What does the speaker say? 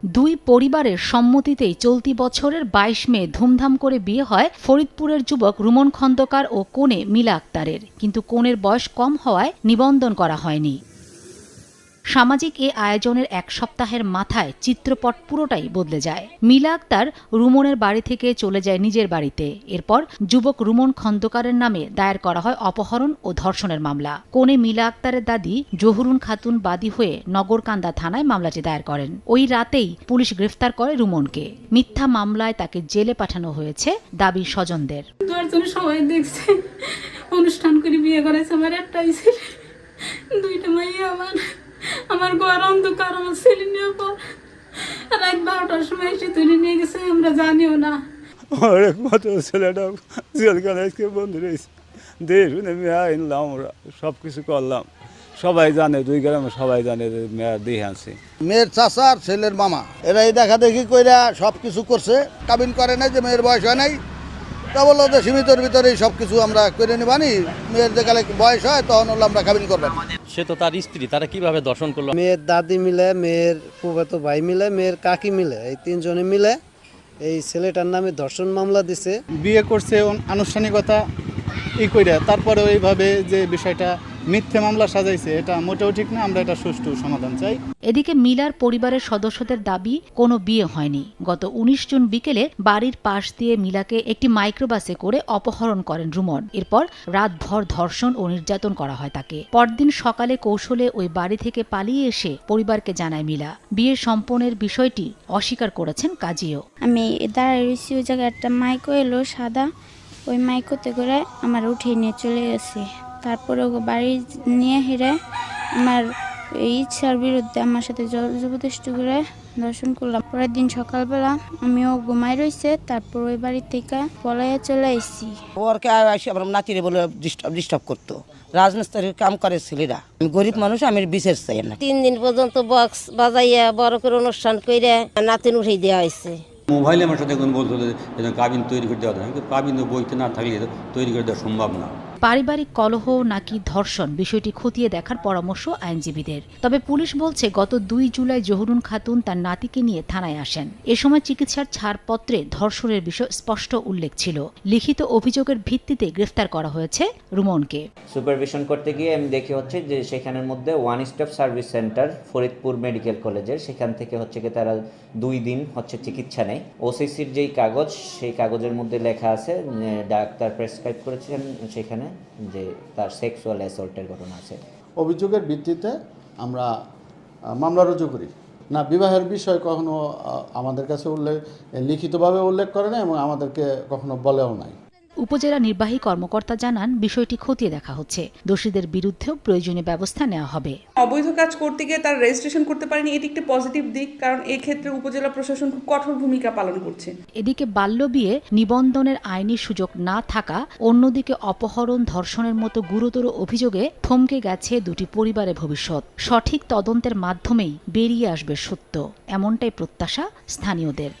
দুই পরিবারের সম্মতিতেই চলতি বছরের ২২ মে ধুমধাম করে বিয়ে হয় ফরিদপুরের যুবক রুমন খন্দকার ও কনে মিলা আক্তারের, কিন্তু কনের বয়স কম হওয়ায় নিবন্ধন করা হয়নি। সামাজিক এ আয়োজনের এক সপ্তাহের মাথায় চিত্রপট পুরোটাই বদলে যায়। মিলা আক্তার রুমনের বাড়ি থেকে চলে যায় নিজের বাড়িতে। এরপর যুবক রুমন খন্দকারের নামে দায়ের করা হয় অপহরণ ও ধর্ষণের মামলা। কনে মিলা আক্তারের দাদি জহুরুন খাতুন বাদী হয়ে নগরকান্দা থানায় মামলাটি দায়ের করেন। ওই রাতেই পুলিশ গ্রেফতার করে রুমনকে। মিথ্যা মামলায় তাকে জেলে পাঠানো হয়েছে দাবি স্বজনদের। সবাই দেখছে অনুষ্ঠান করে বিয়ে করেছে, আমার একটাই ছেলে, দুইটা মাইয়া। আমার ঘর অন্ধকার, আমার ছেলে নিয়ে রাত 12টার সময় এসে তুলে নিয়ে গেছে, আমরা জানিও না। একমাত্র ছেলেটা জেলখানে বন্ধু রয়েছে, দিয়ে শুনে মেয়া আনলাম, আমরা সব কিছু করলাম। সবাই জানে, দুই গ্রামে সবাই জানে যে মেয়া দিয়ে আনছি। মেয়ের চাচা আর ছেলের মামা এরা এই দেখা দেখি কইরা সব কিছু করছে, কাবিন করে নাই, যে মেয়ের বয়স হয় নাই, তা বললো যে সীমিতর ভিতরেই সব কিছু আমরা করে নিবানি, মেয়ের যে কালে বয়স হয় তখন হলো আমরা কাবিন করবো। সে তো তার স্ত্রী, তারা কিভাবে দর্শন করলো? মেয়ের দাদি মিলে, মেয়ের ফুফাতো ভাই মিলে, মেয়ের কাকি মিলে, এই তিনজনে মিলে এই ছেলেটার নামে ধর্ষণ মামলা দিছে। বিয়ে করছে আনুষ্ঠানিকতা কইরা, তারপরে ওইভাবে যে বিষয়টা মিথ্যে মামলা সাজাইছে, এটা মোটেও ঠিক না। আমরা এটা সুষ্ঠু সমাধান চাই। এদিকে মিলার পরিবারের সদস্যদের দাবি কোনো বিয়ে হয়নি। গত ১৯ জুন বিকেলে বাড়ির পাশ দিয়ে মিলাকে একটি মাইক্রোবাসে করে অপহরণ করেন রুমন। এরপর রাতভর ধর্ষণ ও নির্যাতন করা হয় তাকে। পরদিন সকালে কৌশলে ওই বাড়ি থেকে পালিয়ে এসে পরিবারকে জানায় মিলা। বিয়ে সম্পন্নের বিষয়টি অস্বীকার করেছেন কাজীও। আমি দাঁড়ায় রয়েছি, ওই জায়গায় একটা মাইকো এলো সাদা, ওই মাইকোতে করে আমার উঠিয়ে নিয়ে চলে গেছে। তারপরে বাড়ি নিয়ে হেরে আমার ইচ্ছার বিরুদ্ধে আমার সাথে জবরদস্তি করে দর্শন করলাম। পরের দিন সকালবেলা আমিও ঘুমাই রয়েছে, তারপর ওই বাড়ি থেকে পলাইয়া চলে আসছি। ওরকে আমার নাতিরে বলে ডিস্টার্ব করতো, রাজমিস্ত্রির কাম করে ছেলেরা। আমি গরিব মানুষ, আমি বিশেষ চাই না। 3 দিন পর্যন্ত বক্স বাজাইয়া বড় করে অনুষ্ঠান করে নাতিন উঠিয়ে দেওয়া হয়েছে। মোবাইলে আমার সাথে বলতো যে কাবিন তৈরি করে দেওয়া, কাবিন বইতে না থাকলে তৈরি করে দেওয়া সম্ভব না। পারিবারিক কলহ নাকি ধর্ষণ, বিষয়টি খতিয়ে দেখার পরামর্শ আইনজীবীদের। তবে পুলিশ বলছে গত ২ জুলাই জহুরুন খাতুন তার নাতিকে নিয়ে থানায় আসেন। এ সময় চিকিৎসার ছাড়পত্রে ধর্ষণের বিষয় স্পষ্ট উল্লেখ ছিল। লিখিত অভিযোগের ভিত্তিতে গ্রেফতার করা হয়েছে রুমনকে। সুপারভিশন করতে গিয়ে আমি দেখি হচ্ছে যে সেখানের মধ্যে one stop service centre Faridpur medical কলেজের, সেখান থেকে হচ্ছে কি তারা 2 দিন হচ্ছে চিকিৎসা নেয়। ওসিসির যেই কাগজ, সেই কাগজের মধ্যে লেখা আছে ডাক্তার প্রেসক্রাইব করেছেন সেখানে যে তার সেক্সুয়াল অ্যাসল্টের ঘটনা আছে। অভিযোগের ভিত্তিতে আমরা মামলা রুজু করি না। বিবাহের বিষয় কখনো আমাদের কাছে লিখিতভাবে উল্লেখ করে না এবং আমাদেরকে কখনো বলেও নাই। উপজেলা নির্বাহী কর্মকর্তা জানান, বিষয়টি খতিয়ে দেখা হচ্ছে। দোষীদের বিরুদ্ধেও প্রয়োজনীয় ব্যবস্থা নেওয়া হবে। অবৈধ কাজ করতে গিয়ে তার রেজিস্ট্রেশন করতে পারেনি, এটি একটি পজিটিভ দিক, কারণ এই ক্ষেত্রে উপজেলা প্রশাসন খুব কঠোর ভূমিকা পালন করছে। এদিকে বাল্যবিয়ে নিবন্ধনের আইনি সুযোগ না থাকা, অন্যদিকে অপহরণ ধর্ষণের মতো গুরুতর অভিযোগে থমকে গেছে দুটি পরিবারের ভবিষ্যৎ। সঠিক তদন্তের মাধ্যমেই বেরিয়ে আসবে সত্য, এমনটাই প্রত্যাশা স্থানীয়দের।